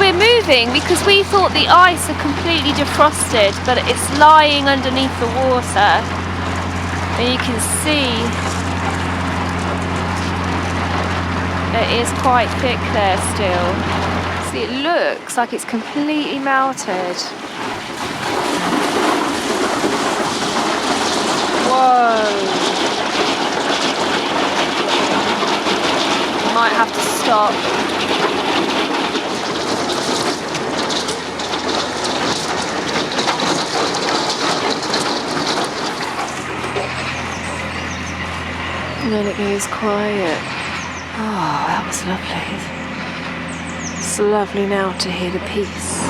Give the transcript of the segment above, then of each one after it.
we're moving because we thought the ice had completely defrosted, but it's lying underneath the water, and you can see it is quite thick there still. See, it looks like it's completely melted. Whoa! Might have to stop. And then it goes quiet. Oh, that was lovely. It's lovely now to hear the peace.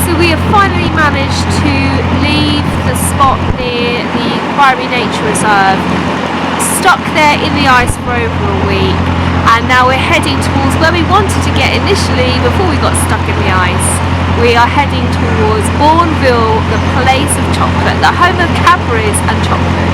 So we have finally managed to leave the spot near the Cadbury Nature Reserve, stuck there in the ice for over a week, and now we're heading towards where we wanted to get initially before we got stuck in the ice. We are heading towards Bournville, the place of chocolate, the home of Cadbury's and chocolate.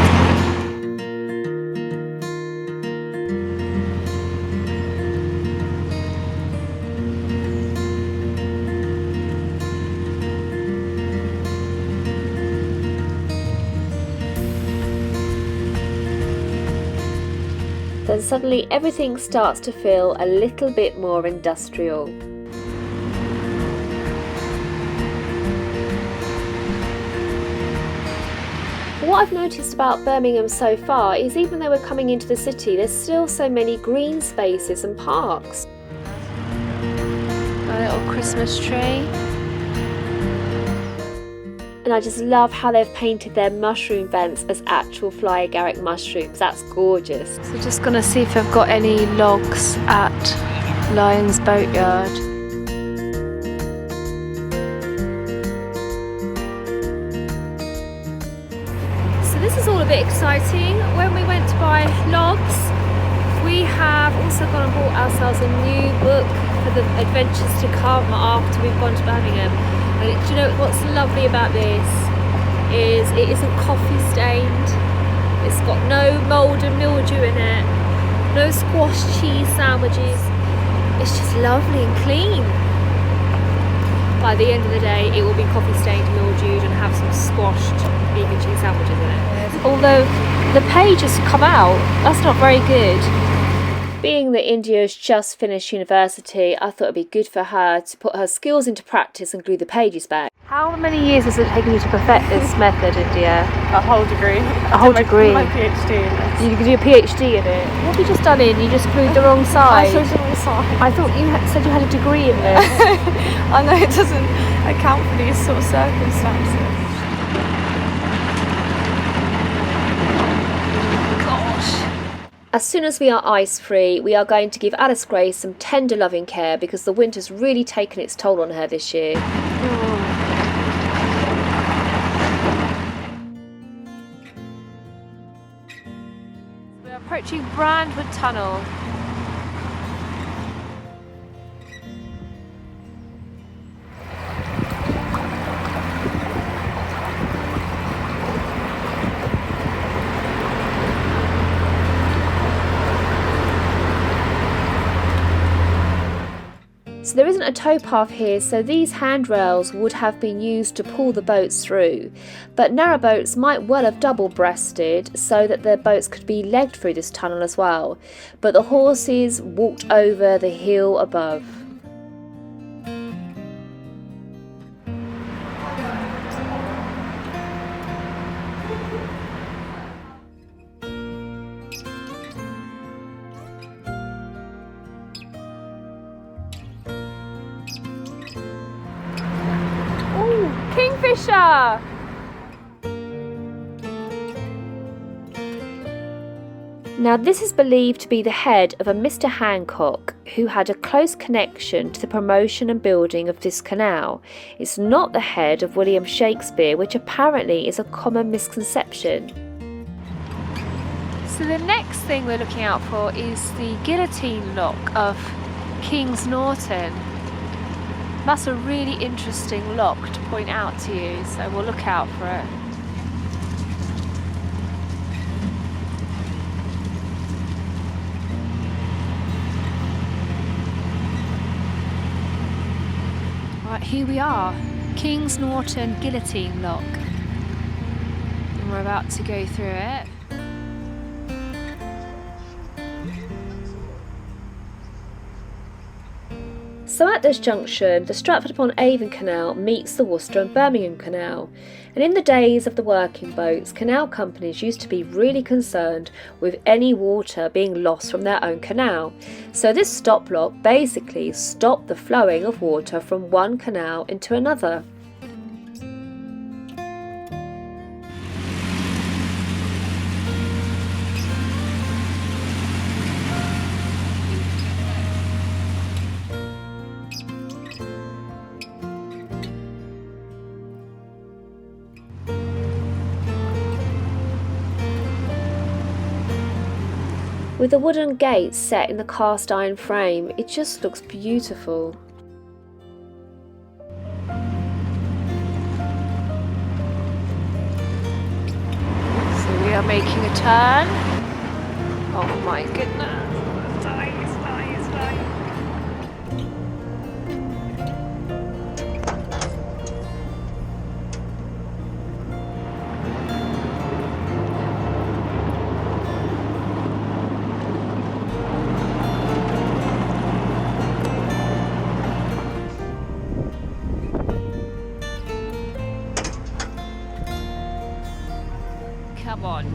Then suddenly everything starts to feel a little bit more industrial. What I've noticed about Birmingham so far is even though we're coming into the city, there's still so many green spaces and parks. A little Christmas tree. And I just love how they've painted their mushroom vents as actual fly agaric mushrooms. That's gorgeous. So just gonna see if I've got any logs at Lyons Boatyard. So this is all a bit exciting. When we went to buy logs, we have also gone and bought ourselves a new book for the adventures to come after we've gone to Birmingham. And do you know what's lovely about this is it isn't coffee stained, it's got no mould and mildew in it, no squash cheese sandwiches, it's just lovely and clean. By the end of the day it will be coffee stained, mildewed and have some squashed vegan cheese sandwiches in it. Although the page has come out, that's not very good. Being that India's just finished university, I thought it'd be good for her to put her skills into practice and glue the pages back. How many years has it taken you to perfect this method, India? A whole degree. A whole degree? My PhD in this. You could do a PhD in it? What have you just done in? You just glued the wrong side? I chose the wrong side. I thought you said you had a degree in this. I know it doesn't account for these sort of circumstances. As soon as we are ice free, we are going to give Alice Grace some tender loving care because the winter's really taken its toll on her this year. We're approaching Brandwood Tunnel. So there isn't a towpath here, so these handrails would have been used to pull the boats through. But narrowboats might well have double-breasted so that their boats could be legged through this tunnel as well. But the horses walked over the hill above. Kingfisher! Now this is believed to be the head of a Mr. Hancock who had a close connection to the promotion and building of this canal. It's not the head of William Shakespeare, which apparently is a common misconception. So the next thing we're looking out for is the guillotine lock of King's Norton. That's a really interesting lock to point out to you, so we'll look out for it. Right, here we are, Kings Norton Guillotine Lock. And we're about to go through it. So at this junction, the Stratford-upon-Avon Canal meets the Worcester and Birmingham Canal. And in the days of the working boats, canal companies used to be really concerned with any water being lost from their own canal. So this stop lock basically stopped the flowing of water from one canal into another. With the wooden gates set in the cast iron frame, it just looks beautiful. So we are making a turn. Oh my goodness. Come on.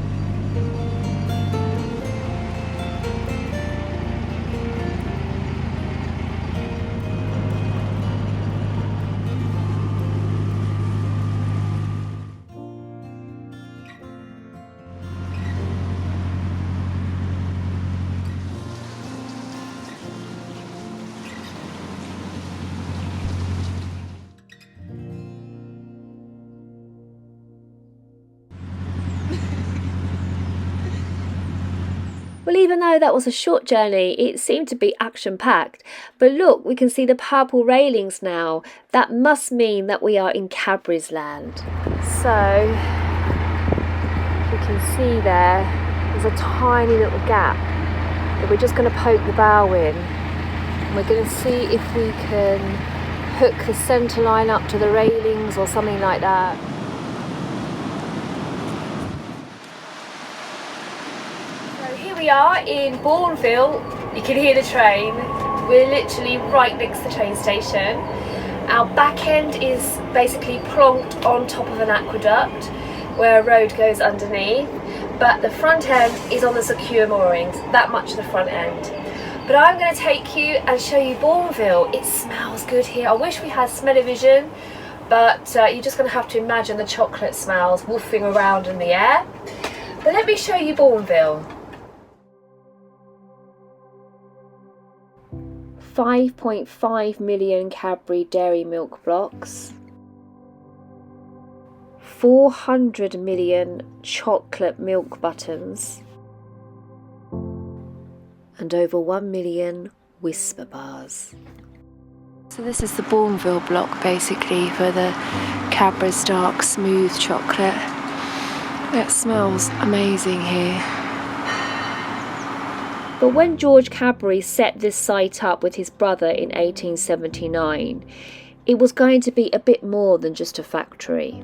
Well, even though that was a short journey, it seemed to be action-packed. But look, we can see the purple railings now. That must mean that we are in Cadbury's land. So, you can see there's a tiny little gap that we're just going to poke the bow in. And we're going to see if we can hook the centre line up to the railings or something like that. We are in Bournville. You can hear the train. We're literally right next to the train station. Our back end is basically plonked on top of an aqueduct where a road goes underneath, but the front end is on the secure moorings, that much of the front end. But I'm going to take you and show you Bournville. It smells good here. I wish we had smell-o-vision, but you're just going to have to imagine the chocolate smells woofing around in the air. But let me show you Bournville. 5.5 million Cadbury dairy milk blocks, 400 million chocolate milk buttons, and over 1 million Whisper bars. So this is the Bournville block basically for the Cadbury's dark smooth chocolate. It smells amazing here. But when George Cadbury set this site up with his brother in 1879, it was going to be a bit more than just a factory.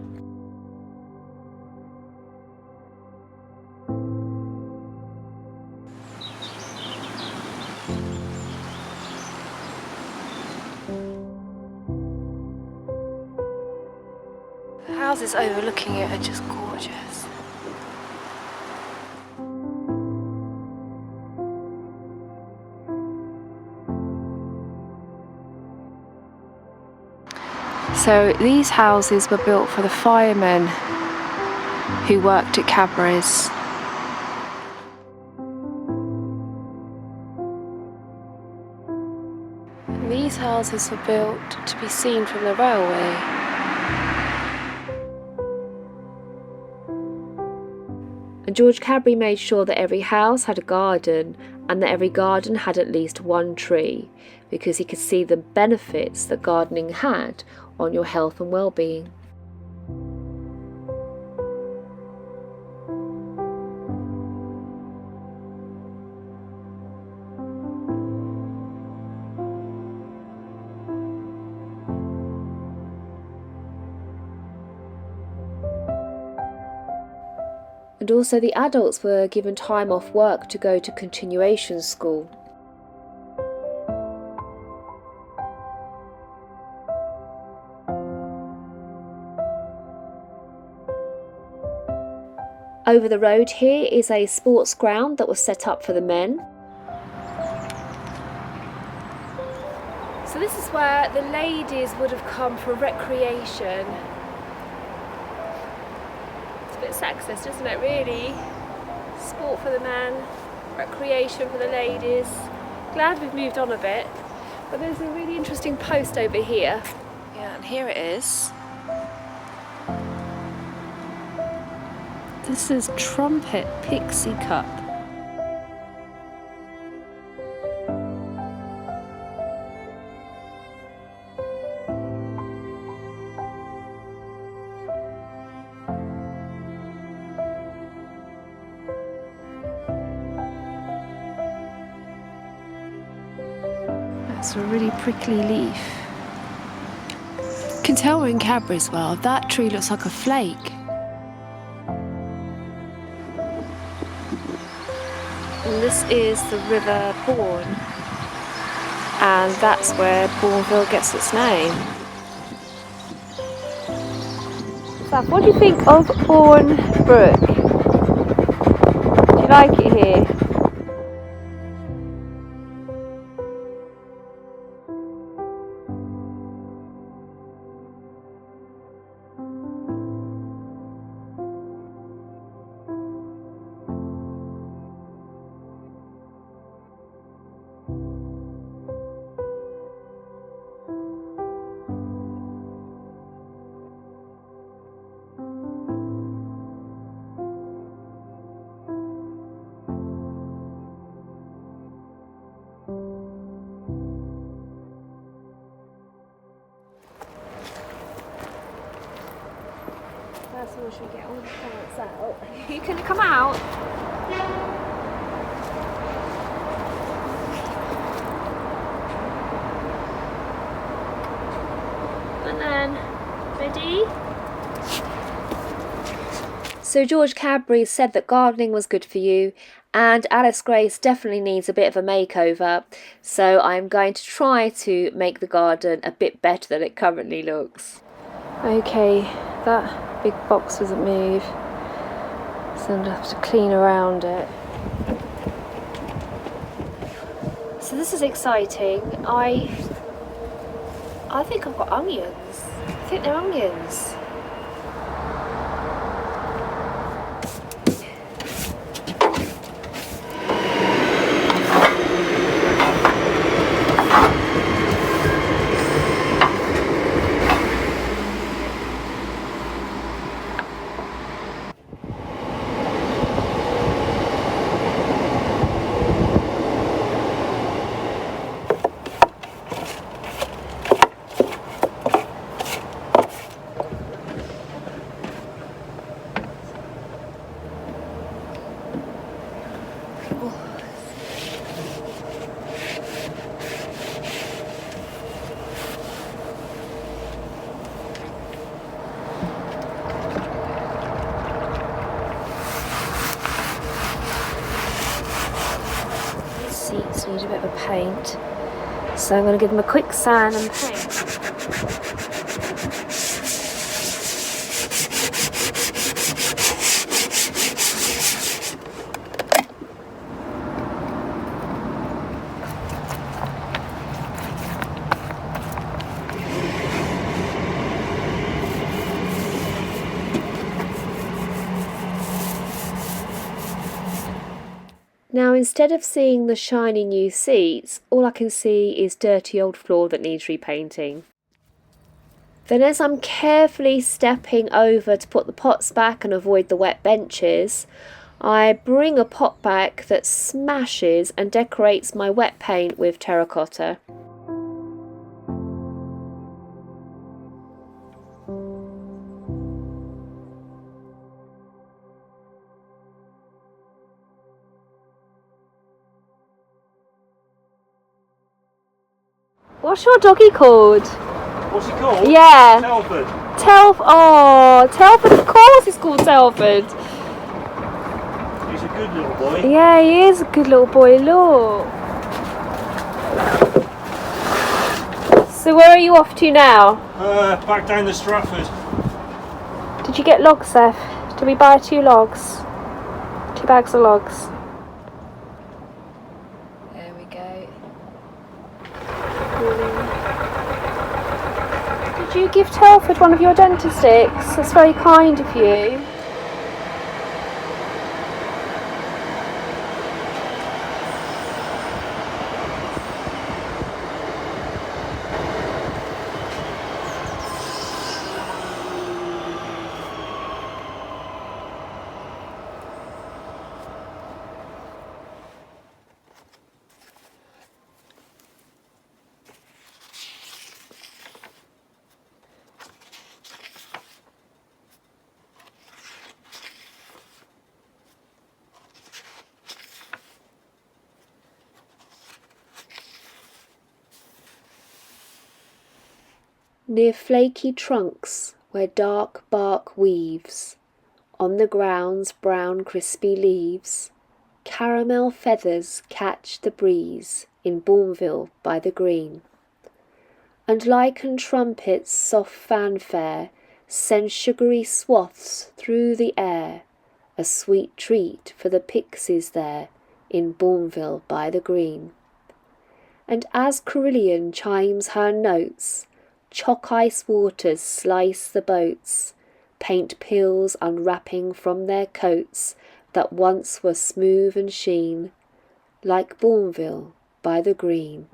The houses overlooking it are just gorgeous. So these houses were built for the firemen who worked at Cadbury's. And these houses were built to be seen from the railway. And George Cadbury made sure that every house had a garden and that every garden had at least one tree, because he could see the benefits that gardening had on your health and well-being. and also the adults were given time off work to go to continuation school. Over the road here is a sports ground that was set up for the men. So this is where the ladies would have come for recreation. It's a bit sexist, isn't it, really? Sport for the men, recreation for the ladies. Glad we've moved on a bit. But there's a really interesting post over here. Yeah, and here it is. This is Trumpet Pixie Cup. That's a really prickly leaf. You can tell we're in Cadbury as well. That tree looks like a flake. And this is the River Bourne, and that's where Bournville gets its name. So, what do you think of Bourne Brook? Do you like it here? First of all, should we get all the plants out? You can come out. And then, ready? So George Cadbury said that gardening was good for you, and Alice Grace definitely needs a bit of a makeover, so I'm going to try to make the garden a bit better than it currently looks. Okay, that big box doesn't move, so I'm going to have to clean around it. So this is exciting. I think I've got onions. I think they're onions. Seats need a bit of a paint, so I'm going to give them a quick sand and paint. Now, instead of seeing the shiny new seats, all I can see is dirty old floor that needs repainting. Then, as I'm carefully stepping over to put the pots back and avoid the wet benches, I bring a pot back that smashes and decorates my wet paint with terracotta. What's your doggy called? What's he called? Yeah. Telford. Oh, Telford, of course it's called Telford. good little boy. Yeah, he is a good little boy, look. So where are you off to now? Back down to Stratford. Did you get logs, Seth? Did we buy 2 logs? 2 bags of logs. There we go. Did you give Telford one of your dentist sticks? That's very kind of you. Near flaky trunks where dark bark weaves, on the ground's brown crispy leaves, caramel feathers catch the breeze in Bournville by the green. And lichen trumpets' soft fanfare send sugary swaths through the air, a sweet treat for the pixies there in Bournville by the green. And as carillon chimes her notes, chalk ice waters slice the boats, paint pills unwrapping from their coats that once were smooth and sheen, like Bournville by the green.